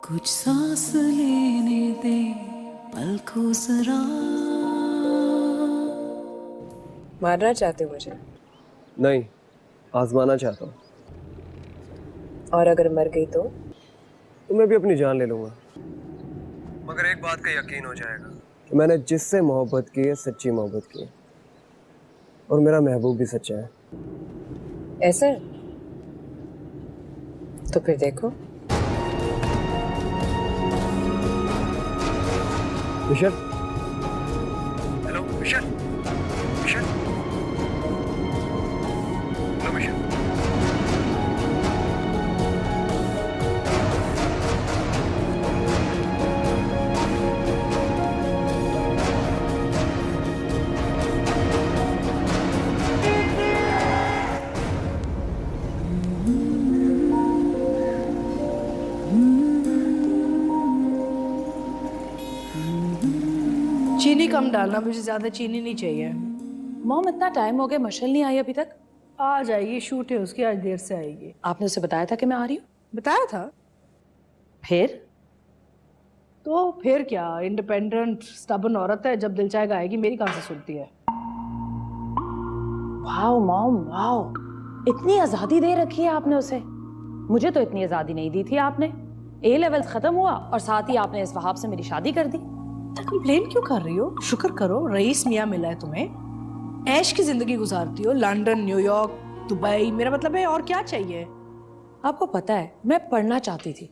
कुछ सांस लेने दे पलकों जरा। मारना चाहते हो मुझे? नहीं, आजमाना चाहता हूँ। और अगर मर गई तो? मैं भी अपनी जान ले लूंगा, मगर एक बात का यकीन हो जाएगा कि मैंने जिससे मोहब्बत की है सच्ची मोहब्बत की है, और मेरा महबूब भी सच्चा है। ऐसा है? तो फिर देखो। Michelle, hello Michelle, Michelle, hello Michelle. चीनी कम डालना, मुझे ज्यादा चीनी नहीं चाहिए। मॉम इतना टाइम हो गया, मशल नहीं आई अभी तक। आ जाएगी, शूट है उसकी, आज देर से आएगी। आपने उसे बताया था कि मैं आ रही हूँ? बताया था फिर तो फिर क्या, इंडिपेंडेंट स्टबन औरत है, जब दिल चाहेगा आएगी, मेरी कहाँ से सुनती है। वाओ मॉम वाओ, इतनी आजादी दे रखी है आपने उसे। मुझे तो इतनी आजादी नहीं दी थी आपने। ए लेवल खत्म हुआ और साथ ही आपने इस वहाब से मेरी शादी कर दी। कंप्लेन क्यों कर रही हो? शुक्र करो, रईस मियाँ मिला है तुम्हें। ऐश की जिंदगी गुजारती हो, लंदन, न्यूयॉर्क, दुबई, मेरा मतलब है और क्या चाहिए। आपको पता है मैं पढ़ना चाहती थी,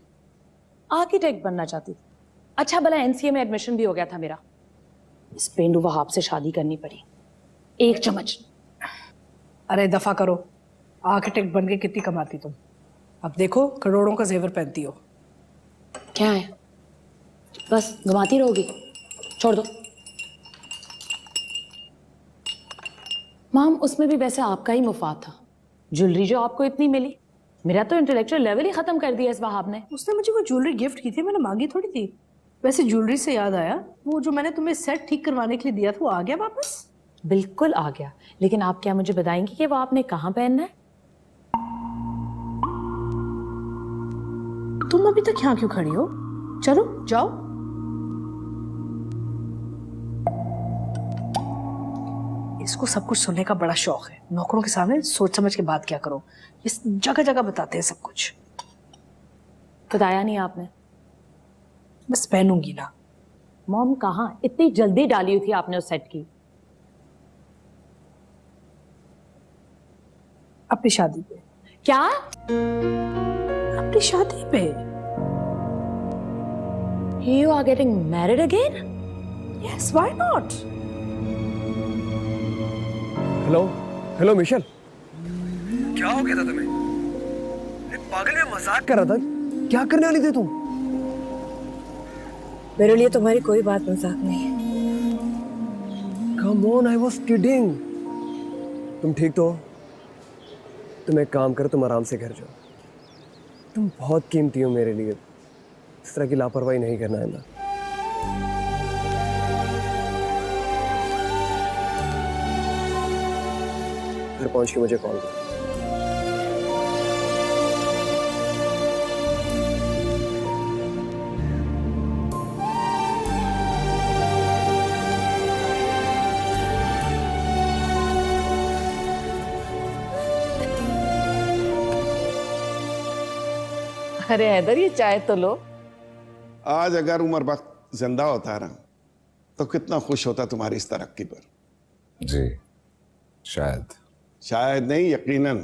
आर्किटेक्ट बनना चाहती थी। अच्छा भला एनसीए में एडमिशन भी हो गया था मेरा। इस पेंडू वहाब से शादी करनी पड़ी, एक चम्मच। अरे दफा करो, आर्किटेक्ट बन के कितनी कमाती तुम। अब देखो करोड़ों का जेवर पहनती हो। क्या है, बस घुमाती रहोगी? छोड़ दो। माम उसमें भी वैसे आपका ही मुफाद था। ज्वेलरी जो आपको इतनी मिली, मेरा तो इंटेलेक्चुअल लेवल ही खत्म कर दिया इस वहाब ने। उसने मुझे वो ज्वेलरी गिफ्ट की थी, मैंने मांगी थोड़ी थी। वैसे ज्वेलरी से याद आया, वो जो मैंने तुम्हें सेट ठीक करवाने के लिए दिया था, वो आ गया वापस? बिल्कुल आ गया, लेकिन आप क्या मुझे बताएंगी कि वो आपने कहाँ पहनना है? तुम अभी तक यहाँ क्यों खड़ी हो? चलो जाओ। इसको सब कुछ सुनने का बड़ा शौक है। नौकरों के सामने सोच समझ के बात क्या करो, इस जगह जगह बताते हैं सब कुछ। बताया नहीं आपने? बस पहनूंगी ना। मॉम कहाँ, इतनी जल्दी डाली हुई थी आपने उस सेट की? अपनी शादी पे। क्या? अपनी शादी पे। You are getting married again? Yes, why not? Hello, hello Michelle, क्या हो गया था तुम्हें? पागल, में मजाक कर रहा था। क्या करने वाली थी तुम? मेरे लिए तुम्हारी कोई बात मजाक नहीं है। Come on, I was kidding. तुम ठीक तो हो? तुम एक काम करो, तुम आराम से घर जाओ। तुम बहुत कीमती हो मेरे लिए, इस तरह की लापरवाही नहीं करना है ना। घर पहुंच के मुझे कॉल करो। अरे हैदर, ये चाय तो लो। आज अगर उमर वक्त जिंदा होता ना तो कितना खुश होता तुम्हारी इस तरक्की पर। जी शायद नहीं, यकीनन।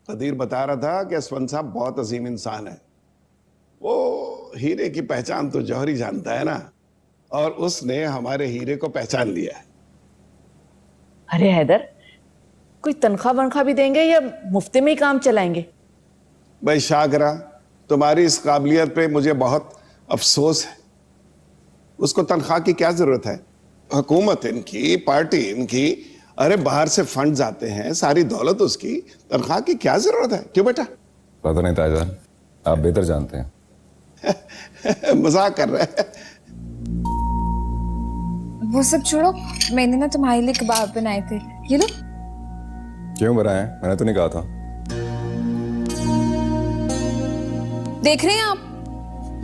कदीर बता रहा था कि असफन साहब बहुत अजीम इंसान है। वो हीरे की पहचान तो जौहरी जानता है ना, और उसने हमारे हीरे को पहचान लिया है। अरे हैदर, कोई तनख्वाह वनख्वाह भी देंगे या मुफ्त में ही काम चलाएंगे? भाई शागरा, तुम्हारी इस काबिलियत पे मुझे बहुत अफसोस है। उसको तनख्वाह की क्या जरूरत है? हुकूमत इनकी, पार्टी इनकी, अरे बाहर से फंड्स आते हैं, सारी दौलत उसकी, तनख्वाह की क्या जरूरत है? क्यों बेटा? पता नहीं ताईजान, आप बेहतर जानते हैं। मजाक कर रहे हैं। वो सब छोड़ो, मैंने ना तुम्हारे लिए कबाब बनाए थे, ये लो। क्यों बनाए? मैंने तो नहीं कहा था। देख रहे हैं आप?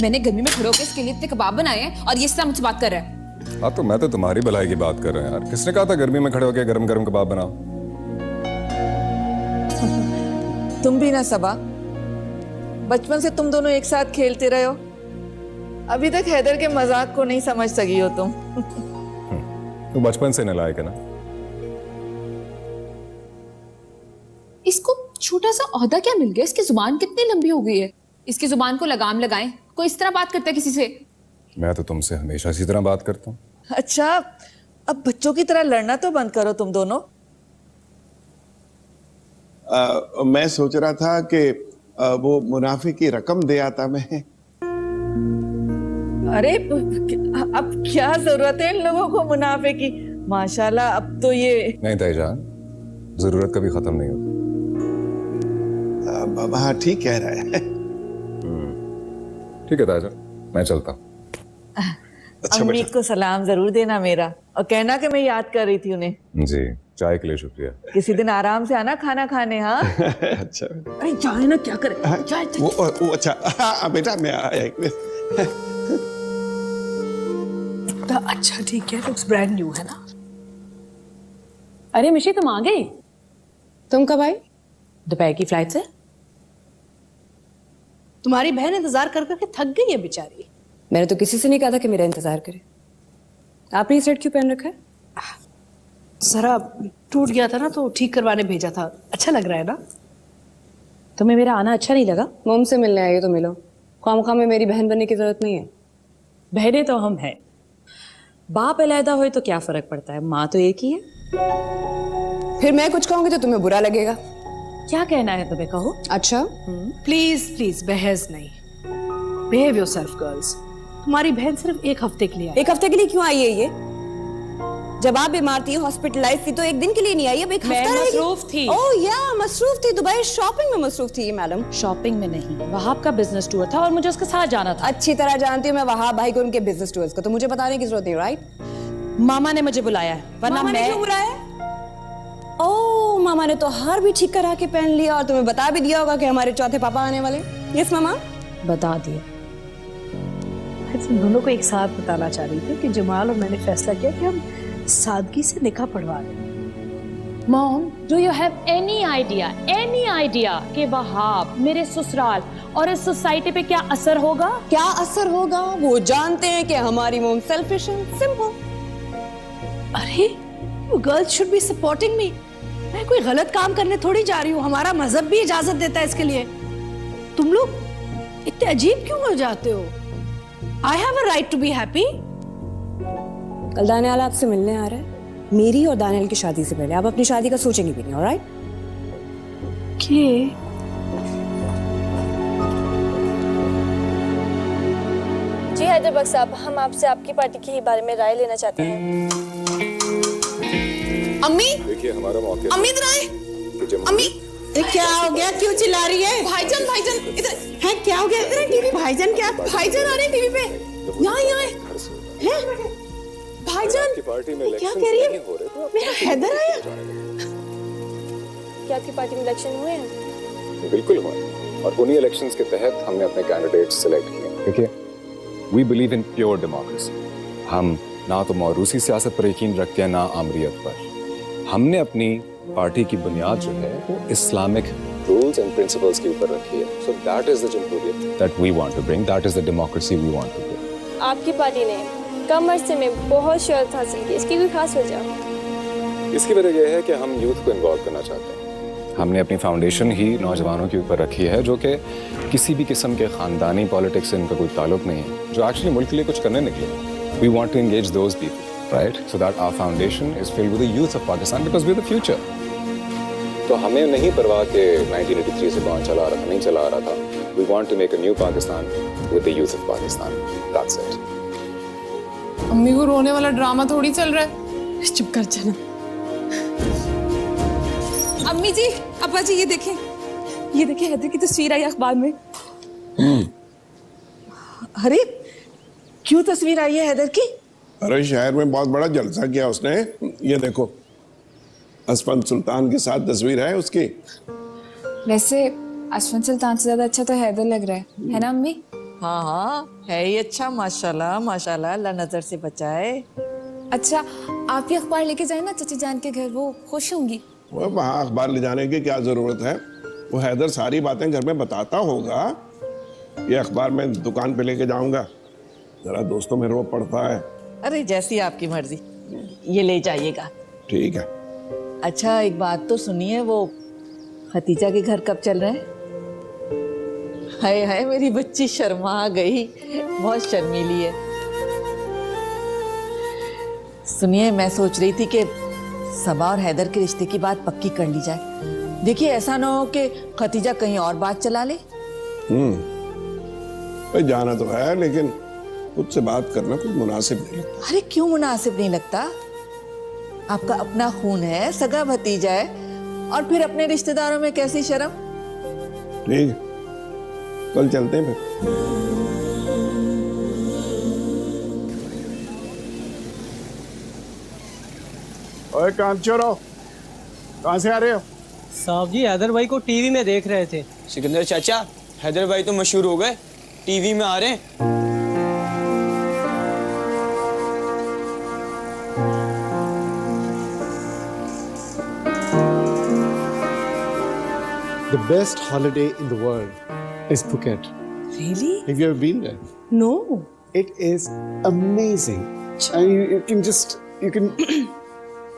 मैंने गर्मी में खड़े होकर इसके लिए इतने कबाब बनाए हैं और ये इस तरह मुझसे बात कर रहा है। हाँ तो मैं तो तुम्हारी भलाई की बात कर रहा हूँ यार। किसने कहा था गर्मी में खड़े होकर गरम गरम कबाब बनाओ? तुम भी ना सबा, बचपन से तुम दोनों एक साथ खेलते रहे हो, अभी तक हैदर के मजाक को नहीं समझ सकी हो तुम। तो बचपन से नालायक है ना। इसको छोटा सा ओहदा क्या मिल गया? इसकी जुबान कितनी लंबी हो गई है? इसकी जुबान को लगाम लगाएं। कोई इस तरह बात करता है किसी से? मैं तो तुमसे हमेशा इसी तरह बात करता हूँ। अच्छा, अब बच्चों की तरह लड़ना तो बंद करो तुम दोनों। मैं सोच रहा था कि वो मुनाफे की रकम दे आता मैं। अरे अब क्या जरूरत है इन लोगों को मुनाफे की? माशाल्लाह, अब तो ये नहीं ताईजान, जरूरत कभी खत्म नहीं होती। बाबा ठीक कह रहा है। ठीक है ताईजान, मैं चलता हूँ। अच्छा अम्मी को सलाम जरूर देना मेरा, और कहना कि मैं याद कर रही थी उन्हें। जी, चाय के लिए शुक्रिया। किसी दिन आराम से आना खाना खाने। हाँ अच्छा। अरे जाए ना, क्या करे? जाए वो अच्छा। हाँ बेटा, मैं आया एक मिनट। अच्छा ठीक है, लुक्स ब्रांड न्यू है ना। अरे मिशी तुम आ गई? तुम कब आई? दोपहर की फ्लाइट से। तुम्हारी बहन इंतजार कर करके थक गई है बेचारी। मैंने तो किसी से नहीं कहा था कि मेरा इंतजार करे। आपने ये सेट क्यों पहन रखा है? जरा टूट गया था ना, तो ठीक करवाने भेजा था। अच्छा लग रहा है ना? तुम्हें मेरा आना अच्छा नहीं लगा? मोम से मिलने आई हो तो मिलो, खामखा में मेरी बहन बनने की जरूरत नहीं है। बहनें तो हम हैं, बाप अलहदा हुए तो क्या फर्क पड़ता है, माँ तो एक ही है। फिर मैं कुछ कहूंगी तो तुम्हें बुरा लगेगा। क्या कहना है तुम्हें, कहो। अच्छा प्लीज प्लीज बहस नहीं। Behave yourself girls. तुम्हारी बहन सिर्फ एक हफ्ते के लिए आई। एक हफ्ते के लिए क्यों आई है ये? जब आप बीमार थी, हॉस्पिटलाइज थी, तो एक दिन के लिए नहीं आई, अब एक हफ्ता रहेगी। मसरूफ थी। ओह या मसरूफ थी, दुबई शॉपिंग में मसरूफ थी ये मैडम। शॉपिंग में नहीं, वहाब का बिजनेस टूर था और मुझे उसके साथ जाना था। अच्छी तरह जानती हूँ मैं वहाब भाई को, उनके बिजनेस टूर्स को, तो मुझे बताने की जरूरत नहीं, राइट? मामा ने मुझे बुलाया है, वरना मामा ने मैं क्यों बुलाया? ओह, मामा ने तो हार भी ठीक करा के पहन लिया और तुम्हें बता भी दिया होगा कि हमारे चौथे पापा आने वाले। यस मामा, बता दिया। मैं तुम दोनों को एक साथ बताना चाह रही थी कि जमाल और मैंने फैसला किया कि हम सादगी से निकाह पढ़वा दें। Mom, do you have any idea कि वहाब मेरे ससुराल और इस सोसाइटी पे क्या असर होगा? क्या असर होगा? वो जानते हैं कि हमारी मोम सेल्फिश है, सिंपल। अरे you girls should be supporting me. मैं कोई गलत काम करने थोड़ी जा रही हूँ, हमारा मजहब भी इजाजत देता है इसके लिए। तुम लोग इतने अजीब क्यों हो जाते हो? I have a right to be happy. कल दानियाल आपसे मिलने आ रहा है, मेरी और दानियाल की शादी से पहले। आप अपनी शादी का सोचेंगे भी नहीं, ऑलराइट? जी हैदर बख्श साहब, हम आपसे आपकी पार्टी के बारे में राय लेना चाहते हैं। अम्मी, देखिए हमारा मौके। अम्मी इधर आए। अम्मी, क्या हो गया? क्यों चिल्ला रही है? भाईजान इधर है। क्या हो गया? इधर टीवी। भाईजान क्या? भाईजान आ रहे हैं टीवी पे। यहाँ हैं भाईजान की पार्टी में क्या कह रही है? मेरा हैदर आया। क्या आपकी पार्टी में इलेक्शन हुए हैं? बिल्कुल हुआ, और उन्हीं इलेक्शंस के तहत हमने अपने कैंडिडेट्स सिलेक्ट किए। देखिए, we believe in pure democracy. हम ना तो मौरूसी सियासत पर यकीन रखते हैं, ना आमरीत पर। हमने अपनी पार्टी की बुनियाद जो है वो इस्लामिक रूल्स एंड प्रिंसिपल्स के ऊपर रखी है। सो दैट इज द जमहूरियत that we want to bring, that is the democracy we want to bring. आपकी पार्टी ने कम अरसे में बहुत शोहरत हासिल की, इसकी कोई खास वजह? इसकी वजह यह है कि हम यूथ को इन्वॉल्व करना चाहते हैं। हमने अपनी फाउंडेशन ही नौजवानों के ऊपर रखी है, जो कि किसी भी किस्म के खानदानी पॉलिटिक्स से इनका कोई ताल्लुक नहीं है, जो एक्चुअली मुल्क के लिए कुछ करने निकले। We want to engage those people, right? So that our foundation is filled with the youth of Pakistan, because we are the future. तो हमें नहीं परवाह कि 1983 से कौन चला रहा था, नहीं चला रहा था। We want to make a new Pakistan with the youth of Pakistan, that's it. अम्मी को रोने वाला ड्रामा थोड़ी चल रहा है। चुप कर जाना। अम्मी जी, अब्बा जी, ये देखें हैदर की तस्वीर आई अखबार में। अरे क्यों तस्वीर आई है हैदर की? अरे शहर में बहुत बड़ा जलसा किया उसने। ये देखो, असफन सुल्तान के साथ तस्वीर है उसकी। वैसे असफन सुल्तान से ज्यादा अच्छा तो हैदर लग रहा है ना अम्मी? हाँ हाँ, है ही अच्छा, माशाल्लाह माशाल्लाह, अल्लाह नजर से बचाए। अच्छा, आप ये अखबार लेके जाए ना चची जान के घर, वो खुश होंगी। वो वहाँ अखबार ले जाने की क्या जरूरत है? वो हैदर सारी बातें घर में बताता होगा। ये अखबार मैं दुकान पे लेके जाऊंगा, जरा दोस्तों में रो पड़ता है। अरे जैसी आपकी मर्जी, ये ले जाइएगा। ठीक है। अच्छा एक बात तो सुनिए, वो खतीजा के घर कब चल रहे हैं? हाय हाय, मेरी बच्ची शर्मा गई, बहुत शर्मीली है। सुनिए, मैं सोच रही थी कि सबा और हैदर के रिश्ते की बात पक्की कर ली जाए। देखिए ऐसा ना हो कि खतीजा कहीं और बात चला ले। भाई जाना तो है, लेकिन खुद से बात करना कुछ मुनासिब नहीं लगता। अरे क्यों मुनासिब नहीं लगता? आपका अपना खून है, सगा भतीजा है, और फिर अपने रिश्तेदारों में कैसी शर्म। ठीक है, कल चलते हैं फिर। ओए कामचोरो, कहाँ से आ रहे हो? साहब जी हैदर भाई को टीवी में देख रहे थे। सिकंदर चाचा, हैदर भाई तो मशहूर हो गए, टीवी में आ रहे हैं। The best holiday in the world is Phuket. Really? Have you ever been there? No. It is amazing. And you can just, you can...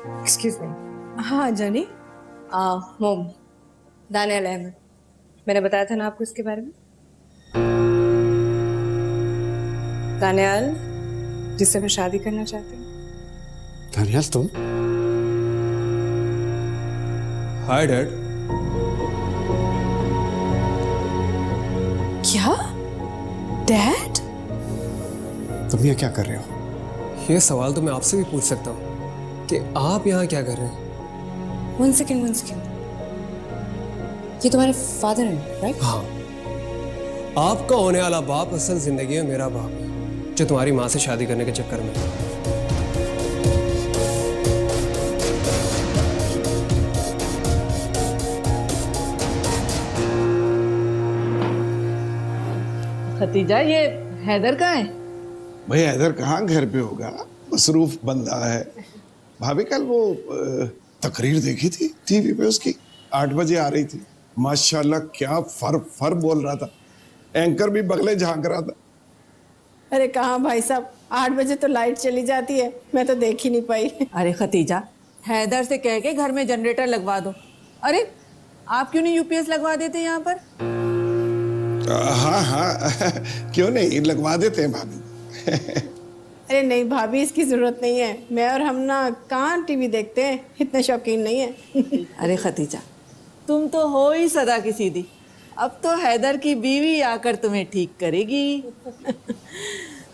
excuse me. हाँ जानी, मोम दानियाल अहमद, मैंने बताया था ना आपको इसके बारे में। दानियाल जिससे मैं शादी करना चाहती हूँ। दानियाल तुम? Hi dad. क्या? डैड? तुम ये क्या कर रहे हो? ये सवाल तो मैं आपसे भी पूछ सकता हूँ कि आप यहाँ क्या कर रहे हैं? One second. ये तुम्हारे फादर हैं, राइट? हाँ, आपका होने वाला बाप असल जिंदगी में मेरा बाप है, जो तुम्हारी माँ से शादी करने के चक्कर में। खतीजा, ये हैदर कहाँ है? भाई हैदर कहाँ घर पे होगा, मसरूफ बंदा है। भाभी कल वो तकरीर देखी थी टीवी पे उसकी, 8 बजे आ रही थी। माशाल्लाह क्या फर बोल रहा था, एंकर भी बगले झांक रहा था। अरे कहाँ भाई साहब, 8 बजे तो लाइट चली जाती है, मैं तो देख ही नहीं पाई। अरे खतीजा, हैदर से कह के घर में जनरेटर लगवा दो। अरे आप क्यों नहीं यूपीएस लगवा देते यहाँ पर? हाँ क्यों नहीं, लगवा देते हैं भाभी। अरे नहीं भाभी, इसकी जरूरत नहीं है। मैं और हम ना कहाँ टीवी देखते हैं, इतने शौकीन नहीं है। अरे खतीजा, तुम तो हो ही सदा की सीधी। अब तो हैदर की बीवी आकर तुम्हें ठीक करेगी।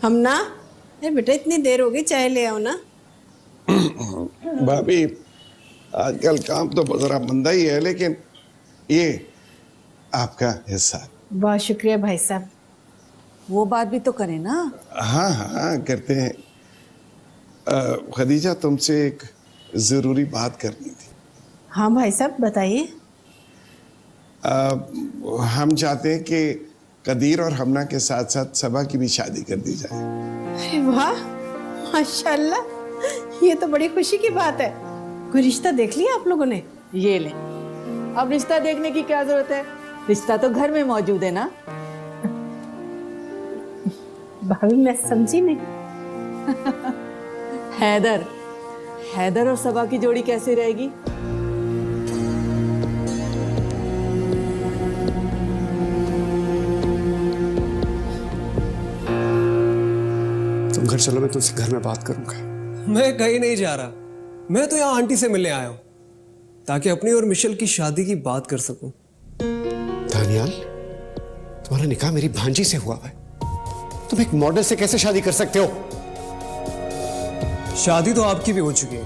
हम ना, अरे बेटा इतनी देर हो गई, चाय ले आओ ना। भाभी आजकल काम तो जरा मंदा ही है, लेकिन ये आपका हिस्सा। बहुत शुक्रिया भाई साहब। वो बात भी तो करें ना। हाँ करते हैं। खदीजा, तुमसे एक जरूरी बात करनी थी। हाँ भाई साहब बताइए। हम चाहते हैं कि कदीर और हमना के साथ साथ सबा की भी शादी कर दी जाए। अरे वाह, माशाल्लाह, ये तो बड़ी खुशी की बात है। कोई रिश्ता देख लिया आप लोगों ने? ये ले, अब रिश्ता देखने की क्या जरूरत है, रिश्ता तो घर में मौजूद है ना। भाभी मैं समझी नहीं। हैदर और सबा की जोड़ी कैसे रहेगी? तुम घर चलो, मैं तुमसे घर में बात करूंगा। मैं कहीं नहीं जा रहा, मैं तो यहाँ आंटी से मिलने आया हूँ ताकि अपनी और मिशेल की शादी की बात कर सकूं। दानियाल, तुम्हारा निकाह मेरी भांजी से हुआ है, तुम एक मॉडल से कैसे शादी कर सकते हो? शादी तो आपकी भी हो चुकी है,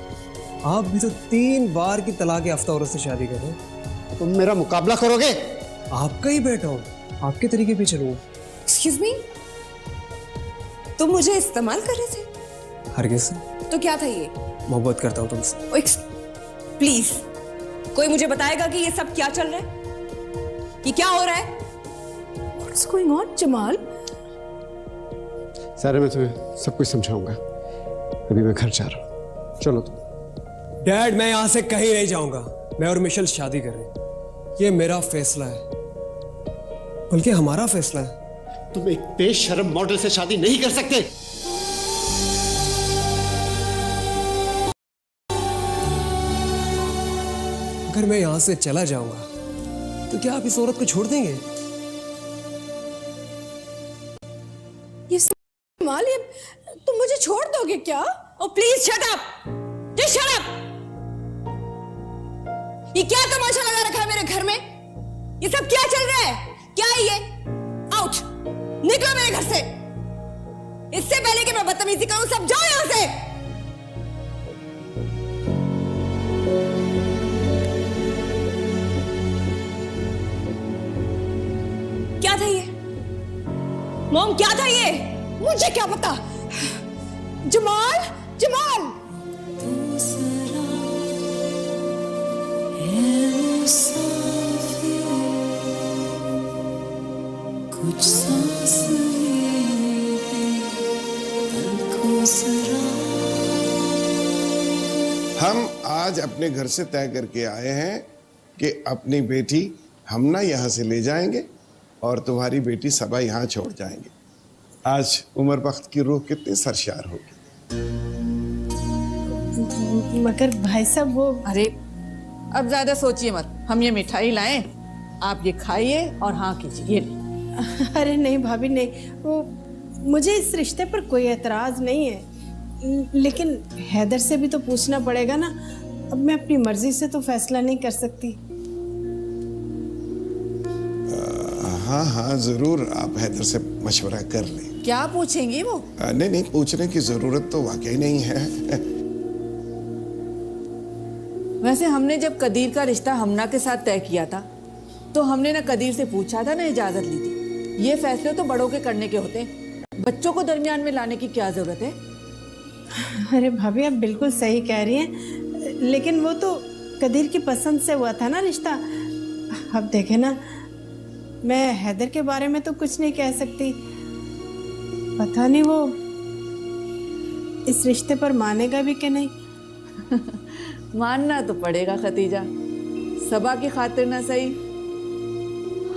आप भी तो 3 बार की तलाक याफ्ता औरत से शादी कर रहे हो। तुम मेरा मुकाबला करोगे? आपका ही बेटा हूं, आपके तरीके पे चलूंगा। एक्सक्यूज मी, तुम मुझे इस्तेमाल कर रहे थे? हरगिज़। तो क्या था ये? मोहब्बत करता हूँ तुमसे। प्लीज, कोई मुझे बताएगा कि ये सब क्या चल रहा है? ये क्या हो रहा है? What's going on, Jamal? सारे मैं तुम्हें सब कुछ समझाऊंगा। अभी मैं घर जा रहा हूँ, चलो तुम। डैड, मैं यहाँ से कहीं नहीं जाऊंगा। मैं और मिशेल शादी कर रहे हैं, ये मेरा फैसला है, बल्कि हमारा फैसला है। तुम एक बेशर्म मॉडल से शादी नहीं कर सकते। अगर मैं यहाँ से चला जाऊंगा तो क्या आप इस औरत को छोड़ देंगे? ये माल, ये तुम मुझे छोड़ दोगे क्या? Oh please shut up, just shut up. ये क्या तमाशा लगा रखा है मेरे घर में? ये सब क्या चल रहा है? क्या है ये? आउट, निकलो मेरे घर से। इससे पहले कि मैं बदतमीजी करूं, सब जाओ यहां से। क्या था ये? मॉम, क्या था ये? मुझे क्या पता। जमाल, जमाल, कुछ सांस हम आज अपने घर से तय करके आए हैं कि अपनी बेटी हम ना यहाँ से ले जाएंगे और तुम्हारी बेटी सबा यहाँ छोड़ जाएंगे। आज उमर बख्त की रूह कितनी सरशार होगी। मगर भाई साहब वो, अरे अब ज्यादा सोचिए मत, हम ये मिठाई लाएं, आप ये खाइए और हाँ कीजिए। ये अरे नहीं भाभी नहीं, वो मुझे इस रिश्ते पर कोई एतराज नहीं है, लेकिन हैदर से भी तो पूछना पड़ेगा ना। अब मैं अपनी मर्जी से तो फैसला नहीं कर सकती। हाँ हाँ जरूर, आप हैदर से मशवरा कर लें। क्या पूछेंगी वो? नहीं नहीं, पूछने की जरूरत तो वाकई नहीं है। वैसे हमने जब कदीर का रिश्ता हमना के साथ तय किया था तो हमने ना कदीर से पूछा था ना इजाजत ली थी। ये फैसले तो बड़ों के करने के होते हैं, बच्चों को दरमियान में लाने की क्या जरूरत है? अरे भाभी आप बिल्कुल सही कह रही हैं, लेकिन वो तो कदीर की पसंद से हुआ था ना रिश्ता। अब देखे ना, मैं हैदर के बारे में तो कुछ नहीं कह सकती। पता नहीं वो इस रिश्ते पर मानेगा भी कि नहीं। मानना तो पड़ेगा खतीजा, सबा की खातिर ना सही,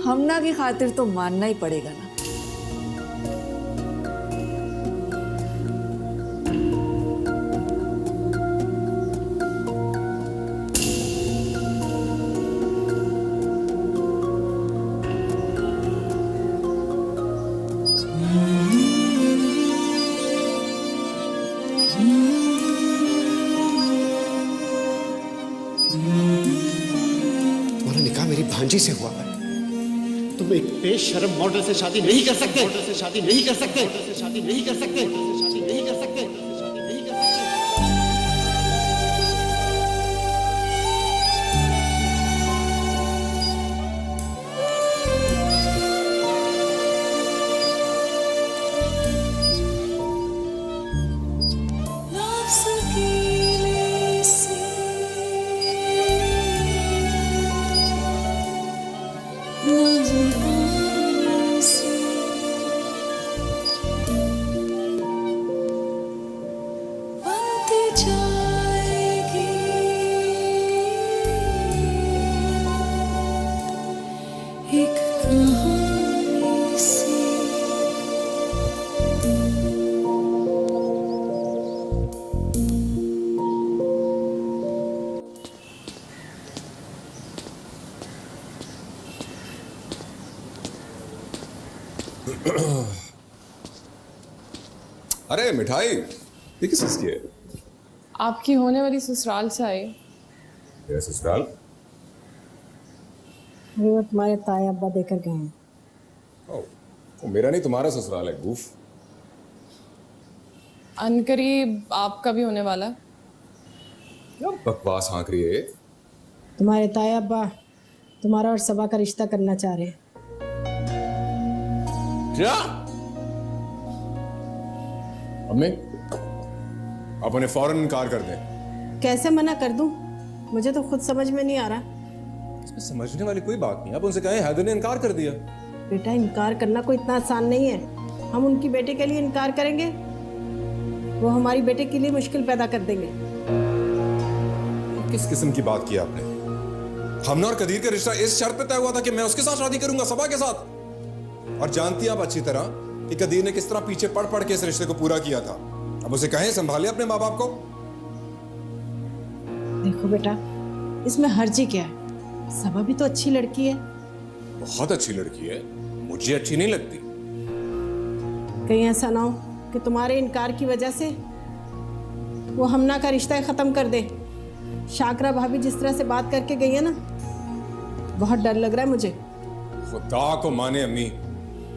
हमना की खातिर तो मानना ही पड़ेगा ना। तुम्हारा निकाह मेरी भांजी से हुआ है। तुम एक बेशर्म मॉडल से शादी नहीं कर सकते। मॉडल से शादी नहीं कर सकते। मॉडल से शादी नहीं कर सकते। शादी नहीं कर सकते। शादी नहीं कर सकते। अरे मिठाई, ये किस चीज की है? आपकी होने वाली ससुराल से आई। मेरा ससुराल? वो तुम्हारे ताया अब्बा देकर गए हैं। वो मेरा नहीं, तुम्हारा ससुराल है गूफ। अनकरीब आपका भी होने वाला है। क्या बकवास हाँक रही है? तुम्हारे ताया अब्बा तुम्हारा और सबा का रिश्ता करना चाह रहे हैं। क्या? अम्मी, आप उन्हें फौरन इनकार कर दें। कैसे मना कर दूं? मुझे तो खुद समझ में नहीं आ रहा। इसमें समझने वाली कोई बात नहीं, आप उनसे कहें हैदर ने इनकार कर दिया। बेटा इनकार करना कोई इतना आसान नहीं है। हम उनकी बेटे के लिए इनकार करेंगे, वो हमारी बेटे के लिए मुश्किल पैदा कर देंगे। किस किस्म की बात की आपने? हमने और कदीर का रिश्ता इस शर्त पे तय हुआ था कि मैं उसके साथ शादी करूंगा, सबा के साथ। और जानती हैं आप अच्छी तरह कि कदीर ने किस तरह पीछे पड़ पड़ के इस रिश्ते को पूरा किया था। अब उसे कहें संभाले अपने माँ बाप को। देखो बेटा, इसमें हर्जी क्या है? सबा भी तो अच्छी लड़की है। बहुत अच्छी लड़की है, मुझे अच्छी नहीं लगती। कहीं ऐसा ना हो कि तुम्हारे इनकार की वजह से वो हमना का रिश्ता खत्म कर दे। शाकरा भाभी जिस तरह से बात करके गई है ना, बहुत डर लग रहा है मुझे। खुदा को माने अम्मी,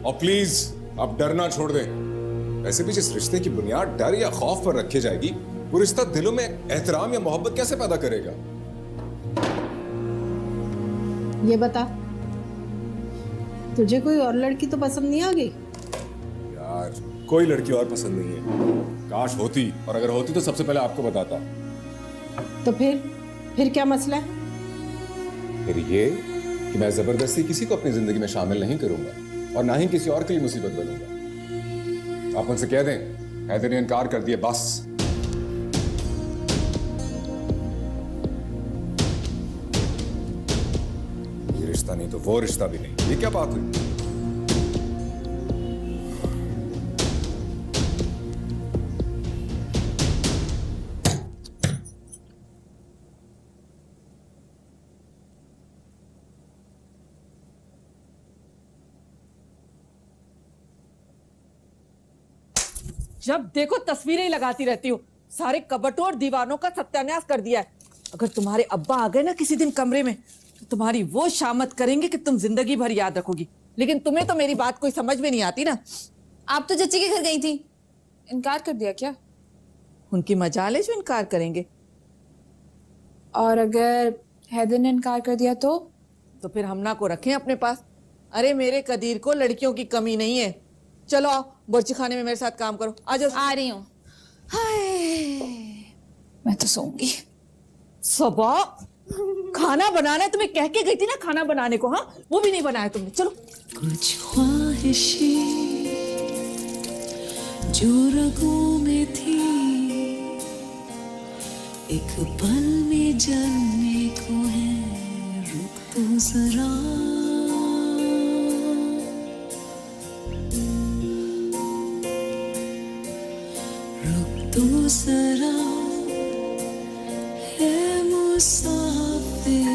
और प्लीज आप डरना छोड़ दें। वैसे भी जिस रिश्ते की बुनियाद डर या खौफ पर रखी जाएगी, वो रिश्ता दिलों में एहतराम या मोहब्बत कैसे पैदा करेगा? ये बता, तुझे कोई और लड़की तो पसंद नहीं आ गई? यार कोई लड़की और पसंद नहीं है। काश होती, और अगर होती तो सबसे पहले आपको बताता। तो फिर क्या मसला है? फिर ये कि मैं जबरदस्ती किसी को अपनी जिंदगी में शामिल नहीं करूंगा, और ना ही किसी और के लिए मुसीबत बनूंगा। आप उनसे कह दें हैदर ने इनकार कर दिया, बस। ये रिश्ता नहीं तो वो रिश्ता भी नहीं। ये क्या बात हुई? जब देखो तस्वीरें ही लगाती रहती हो। सारे कबटों और दीवानों का सत्यानाश कर दिया है। अगर तुम्हारे अब्बा आ गए ना किसी दिन कमरे में, तो तुम्हारी वो शामत करेंगे कि तुम जिंदगी भर याद रखोगी। लेकिन तुम्हें तो मेरी बात कोई समझ में नहीं आती ना। आप तो चची के घर गई थी, इनकार कर दिया क्या? उनकी मजाल है जो इनकार करेंगे। और अगर हैदर ने इनकार कर दिया तो फिर हमना को रखें अपने पास। अरे मेरे कदीर को लड़कियों की कमी नहीं है। चलो आओ, बुर्जी खाने में मेरे साथ काम करो। आ जाओ। आ रही हूँ। हाय, मैं तो सोऊंगी। सबा, खाना बनाना है तुम्हें, कह के गई थी ना खाना बनाने को। हाँ, वो भी नहीं बनाया तुमने। चलो। कुछ ख्वाहिशें जो रगों में थी, एक पल में जलने को है, रुक तो जरा। तो जरा है मुसाफिर,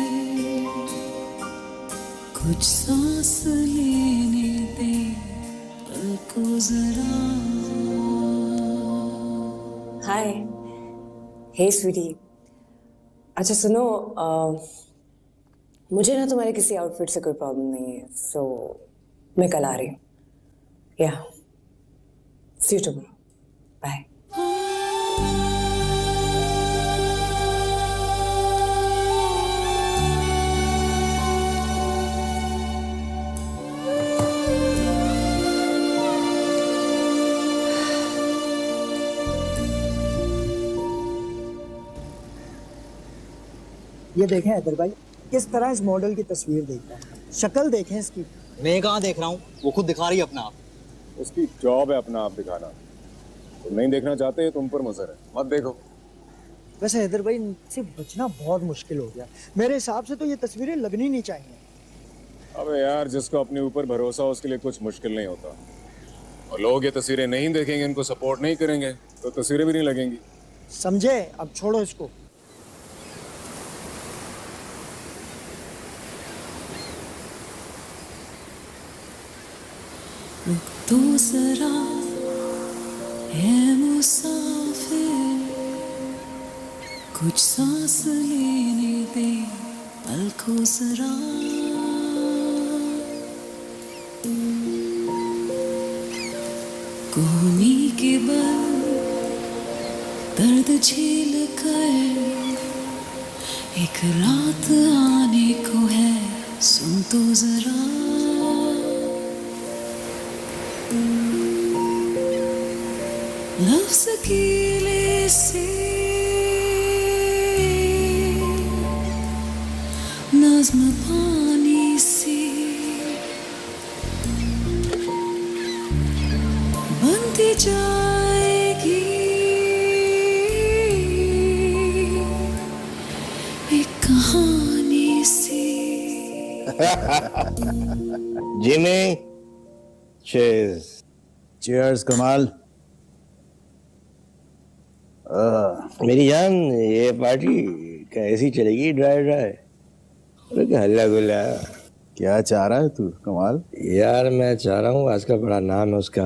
कुछ सांस लेने दे पल को जरा। हाय, हे स्वीटी। अच्छा सुनो, मुझे ना तुम्हारे किसी आउटफिट से कोई प्रॉब्लम नहीं है, सो मैं कल आ रही हूँ। या सी यू टुमारो, बाय। ये देखें हैदर भाई, किस तरह इस मॉडल की तस्वीर देखता है। शक्ल देखें इसकी। मैं कहाँ देख रहा हूँ, वो खुद दिखा रही है अपना आप। उसकी जॉब है अपना आप दिखाना। तुम नहीं देखना चाहते, तुम पर मुजर है, मत देखो। वैसे हैदर भाई, इनसे बचना बहुत मुश्किल हो गया। मेरे हिसाब से तो ये तस्वीरें लगनी नहीं चाहिए। अबे यार, जिसको अपने ऊपर भरोसा हो उसके लिए कुछ मुश्किल नहीं होता। और लोग ये तस्वीरें नहीं देखेंगे, इनको सपोर्ट नहीं करेंगे, तो तस्वीरें भी नहीं लगेंगी। समझे? अब छोड़ो इसको। रुक तो जरा है मुसाफिर, कुछ सांस लेने दे पल को जरा। कोहनी के बल दर्द झेल कर एक रात आने को है, सुन तो जरा। लफ्ज़ कीले से नज़्म पानी सी जिमी, चीयर्स। चीयर्स कमाल। मेरी जान, ये पार्टी कैसी चलेगी? Dry dry? अरे क्या हल्ला गुल्ला? क्या चाह रहा है तू कमाल? यार मैं चाह रहा हूँ, आज का बड़ा नाम है उसका,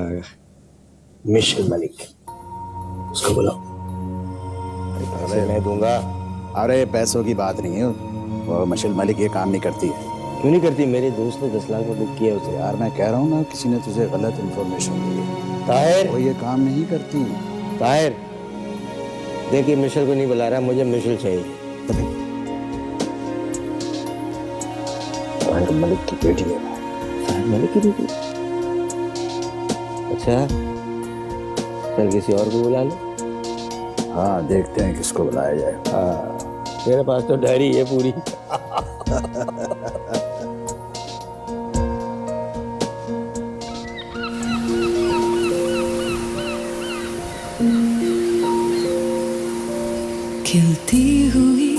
मिशेल मलिक, उसको बुलाओ। पैसे मैं दूंगा। अरे पैसों की बात नहीं है, वो मिशेल मलिक ये काम नहीं करती है। क्यों नहीं करती? मेरे दोस्त ने 10 लाख में बुक किया उसे। यार मैं कह रहा हूँ ना, किसी ने तुझे गलत इन्फॉर्मेशन दी है। ताहिर, वो ये काम नहीं करती। ताहिर देखिए, मिशेल को नहीं बुला रहा, मुझे मिशेल चाहिए। ताहिर मलिक की बेटी है। ताहिर मलिक की बेटी? अच्छा, चल किसी और को बुला लो। हाँ देखते हैं किसको बुलाया जाए। हाँ, मेरे पास तो डायरी है पूरी। खिलती हुई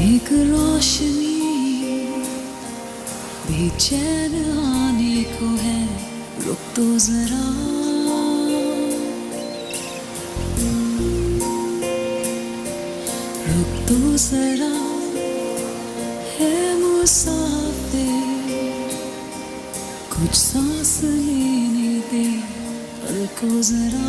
एक रोशनी, बेचैन आने को है, रुक तो जरा। रुक तो जरा, है मुसाफिर, कुछ सांस लेने दे पल को जरा।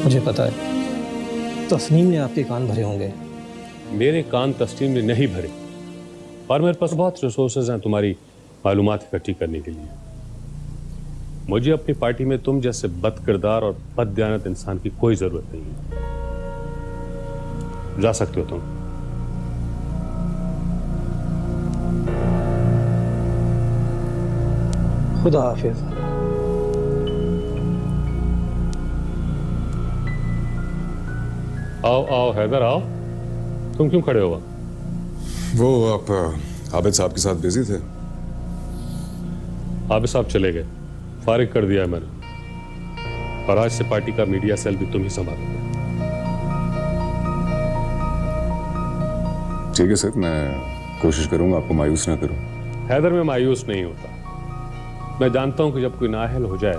मुझे पता है तस्नीम ने आपके कान भरे होंगे। मेरे कान तस्नीम ने नहीं भरे, और मेरे पास बहुत रिसोर्सेज हैं तुम्हारी मालूमात इकट्ठी करने के लिए। मुझे अपनी पार्टी में तुम जैसे बदकिरदार और बददियानत इंसान की कोई जरूरत नहीं है। जा सकते हो तुम। खुदा हाफिज। आओ आओ हैदर आओ। तुम क्यों खड़े हो? वो आप आबिद साहब के साथ बिजी थे। आबिद साहब चले गए, फारिग कर दिया है मैंने, और आज से पार्टी का मीडिया सेल भी तुम ही संभालोगे। ठीक है सर, मैं कोशिश करूंगा आपको मायूस ना करूं। हैदर में मायूस नहीं होता। मैं जानता हूं कि जब कोई नाअहल हो जाए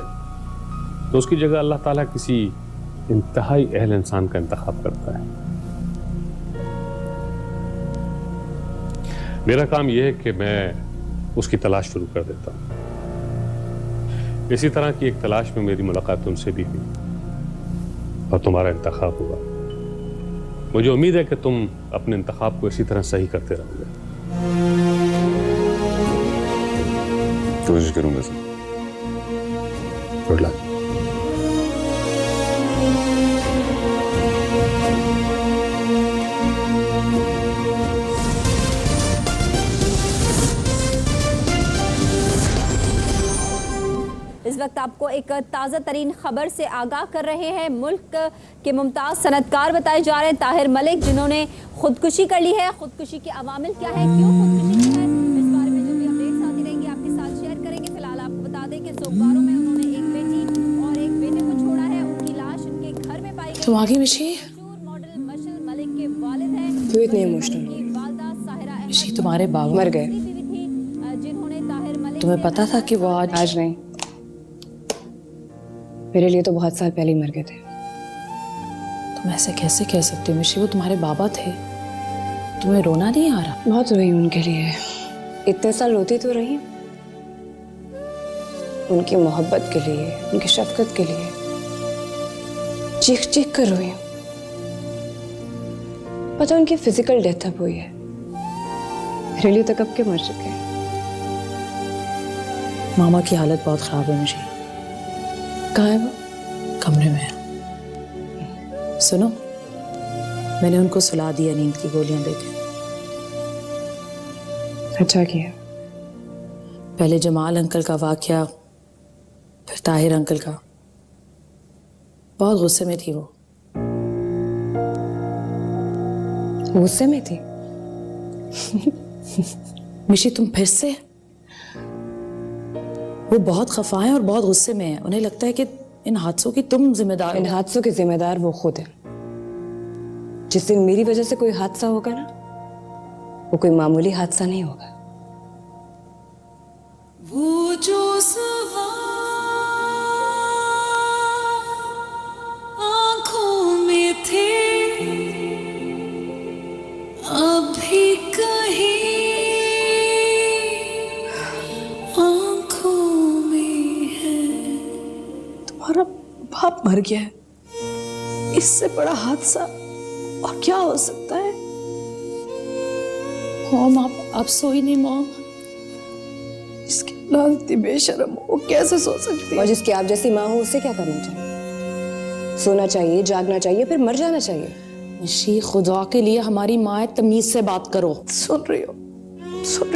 तो उसकी जगह अल्लाह ताला किसी इंतहाई अहल इंसान का इंतखाब करता है। मेरा काम यह है कि मैं उसकी तलाश शुरू कर देता हूं। इसी तरह की एक तलाश में मेरी मुलाकात उनसे भी हुई और तुम्हारा इंतखाब हुआ। मुझे उम्मीद है कि तुम अपने इंतखाब को इसी तरह सही करते रहोगे। कोशिश करूंगा सर। Good luck. इस वक्त आपको एक ताज़ा तरीन खबर से आगाह कर रहे हैं। मुल्क के मुमताज़ सनतकार बताए जा रहे हैं ताहिर मलिक, जिन्होंने खुदकुशी कर ली है। खुदकुशी के अवामिल क्या है, क्यों खुदकुशी की है, इस बारे में जो भी अपडेट्स आती रहेंगी आपके साथ शेयर करेंगे। फिलहाल आपको बता दें कि सोमवारों में उन्होंने एक बेटी और एक बेटे को छोड़ा है। उनकी लाश उनके घर में पाई गई। तुम आगे मिशी, मॉडल मशल मलिक के वालिद हैं। क्यों इतनी इमोशनल? मिशी, तुम्हारे बाबा मर गए। तुम्हें पता था कि वो आज नहीं, मेरे लिए तो बहुत साल पहले ही मर गए थे। तुम ऐसे कैसे कह सकते हो मिशी? वो तुम्हारे बाबा थे। तुम्हें रोना नहीं आ रहा? बहुत रोई उनके लिए, इतने साल रोती तो रही, उनकी मोहब्बत के लिए, उनकी शफकत के लिए चीख चीख कर रोई। पता उनकी फिजिकल डेथ अब हुई है, मेरे लिए तो कब के मर चुके हैं। मामा की हालत बहुत खराब है मुझे। कहाँ है वो? कमरे में है। सुनो, मैंने उनको सुला दिया नींद की गोलियां देके। अच्छा किया। पहले जमाल अंकल का वाकया, फिर ताहिर अंकल का। बहुत गुस्से में थी वो। गुस्से में थी? मिशी, तुम फिर से? वो बहुत खफा है और बहुत गुस्से में है। उन्हें लगता है कि इन हादसों की तुम जिम्मेदार। इन हादसों के जिम्मेदार वो खुद है। जिस दिन मेरी वजह से कोई हादसा होगा ना, वो कोई मामूली हादसा नहीं होगा। वो जो सवाल आंखों में थे अभी कहीं बाप मर गया है, इससे बड़ा हादसा और क्या हो सकता है? मॉम, आप सोई नहीं मॉम। इसकी औलाद इतनी बेशर्म हो, वो कैसे सो सकती है? और जिसकी आप जैसी माँ हो उससे क्या करना चाहिए? सोना चाहिए, जागना चाहिए, फिर मर जाना चाहिए। निशी, खुदा के लिए हमारी माँ है, तमीज से बात करो। सुन रही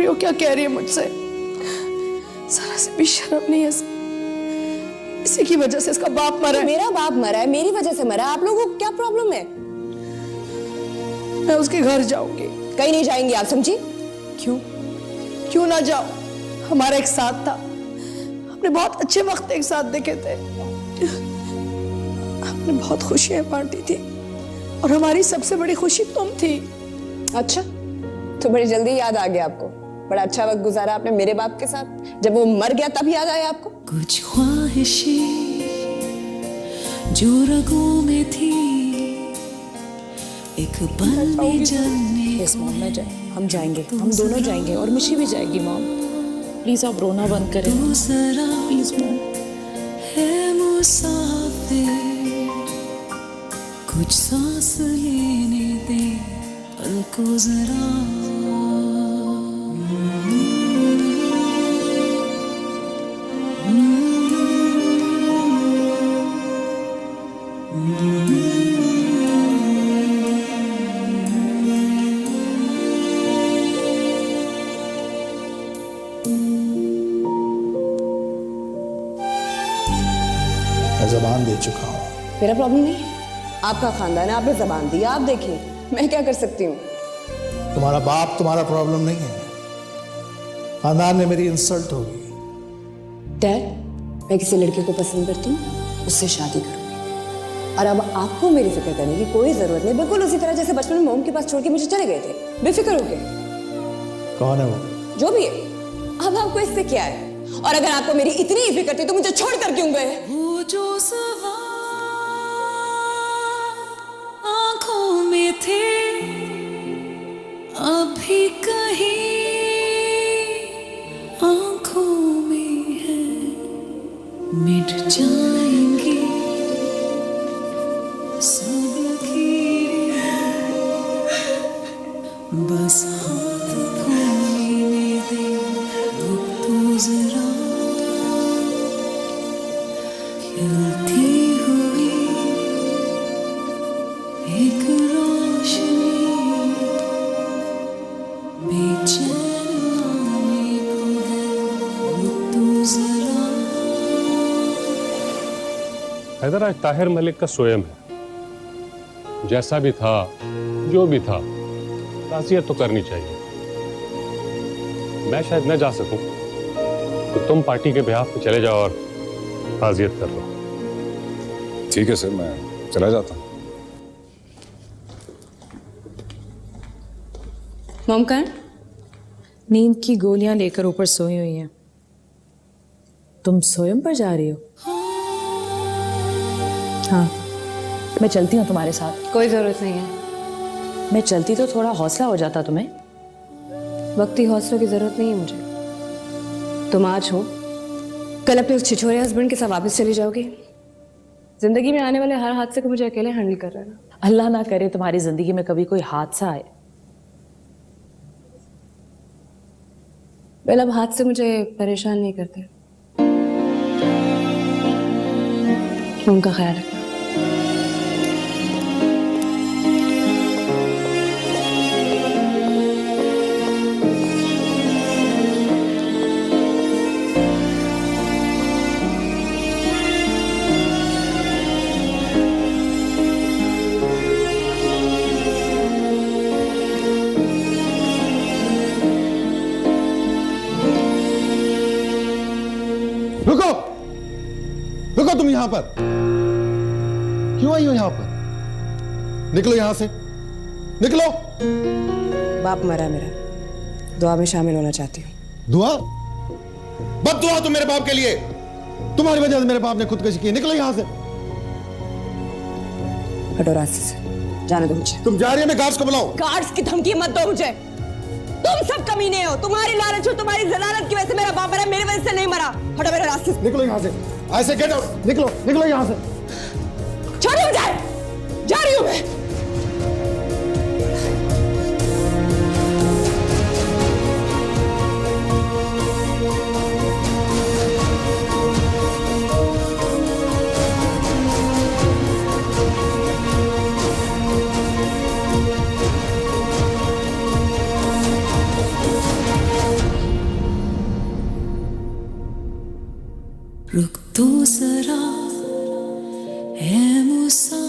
हो क्या कह रही है मुझसे? जरा से भी शर्म नहीं है। इसी की वजह से इसका बाप मरा है। मेरा बाप मरा है, मेरी वजह से मरा है। आप लोगों को क्या प्रॉब्लम है? मैं उसके घर जाऊंगी। कहीं नहीं जाएंगी आप, समझी? क्यों ना जाओ? हमारा एक साथ था, हमने बहुत अच्छे वक्त एक साथ देखे थे, हमने बहुत खुशियां बांटी थी और हमारी सबसे बड़ी खुशी तुम थी। अच्छा, तो बड़ी जल्दी याद आ गया आपको। बड़ा अच्छा वक्त गुजारा आपने मेरे बाप के साथ। जब वो मर गया तब याद आया आपको? कुछ ख्वाहिशें जो रगों में थी एक पल में जलने। यस मॉम, मैं हम जाएंगे, हम दोनों जाएंगे और मिशी भी जाएगी। मॉम प्लीज आप रोना बंद करें। Please mom. है मुसाफिर कुछ सांस लेने दे पल को जरा। जबान दे चुका हूँ। मेरा प्रॉब्लम नहीं है, आपका खानदान है, आपने जबान दी, आप देखिए, मैं क्या कर सकती हूँ? तुम्हारा बाप तुम्हारा प्रॉब्लम नहीं है, खानदान में मेरी इंसल्ट होगी। डैड, मैं किसी लड़के को पसंद करती हूँ, उससे शादी करूँगी और अब आपको मेरी फिक्र करने की कोई जरूरत नहीं। बिल्कुल उसी तरह जैसे बचपन में मोम के पास छोड़ के मुझे चले गए थे, बेफिक्र होके। कौन है वो? जो भी है, अब आपको इससे क्या है? और अगर आपको मेरी इतनी ही फिक्र थी तो मुझे छोड़ कर क्यों गए? वो जो सवाल थे अभी कहीं आंखों में है, मिट जाएंगी सब लकीरें, बस हाथ थामने दे रुक तो जरा, खिलती हुई एक रोशनी, बेचैन आने को है रुक तो जरा। हैदर, आज ताहिर मलिक का सोयम है। जैसा भी था, जो भी था, ताज़ियत तो करनी चाहिए। मैं शायद न जा सकूं, तो तुम पार्टी के बिहाफ पे चले जाओ और ताज़ियत कर लो। ठीक है सर, मैं चला जाता हूँ। मुमकिन नींद की गोलियां लेकर ऊपर सोई हुई हैं। तुम स्वयं पर जा रही हो? हाँ, मैं चलती हूँ तुम्हारे साथ। कोई जरूरत नहीं है। मैं चलती तो थोड़ा हौसला हो जाता तुम्हें। वक्ती हौसलों की जरूरत नहीं है मुझे। तुम आज हो, कल अपने उस छिछोरे हस्बैंड के साथ वापस चली जाओगी। जिंदगी में आने वाले हर हादसे को मुझे अकेले हैंडल कर रहा है। अल्लाह ना करे तुम्हारी जिंदगी में कभी कोई हादसा आए। वेल, अब हादसे मुझे परेशान नहीं करते। उनका ख्याल रखना। रुको, रुको, तुम यहां पर क्यों आई हो? यहां पर निकलो, यहां से निकलो। बाप मरा मेरा, दुआ में शामिल होना चाहती हूँ। दुआ? बद दुआ तो मेरे बाप के लिए। तुम्हारी वजह से मेरे बाप ने खुदकुशी की। निकलो यहां से। हटो रास्ते से, जाने दो मुझे। तुम जा रही हो, मैं गार्ड्स को बुलाऊं? गार्ड्स की धमकी मत दो मुझे। तुम सब कमीने हो। तुम्हारी लालच और तुम्हारी जलालत की वजह से मेरा बाप मरा, मेरी वजह से नहीं मरा। हटो मेरे रास्ते से। निकलो यहाँ से। ऐसे गेट आउट। निकलो, निकलो यहाँ से। छोड़ो मुझे, जा रही हूँ मैं। रुक तो जरा है मुसा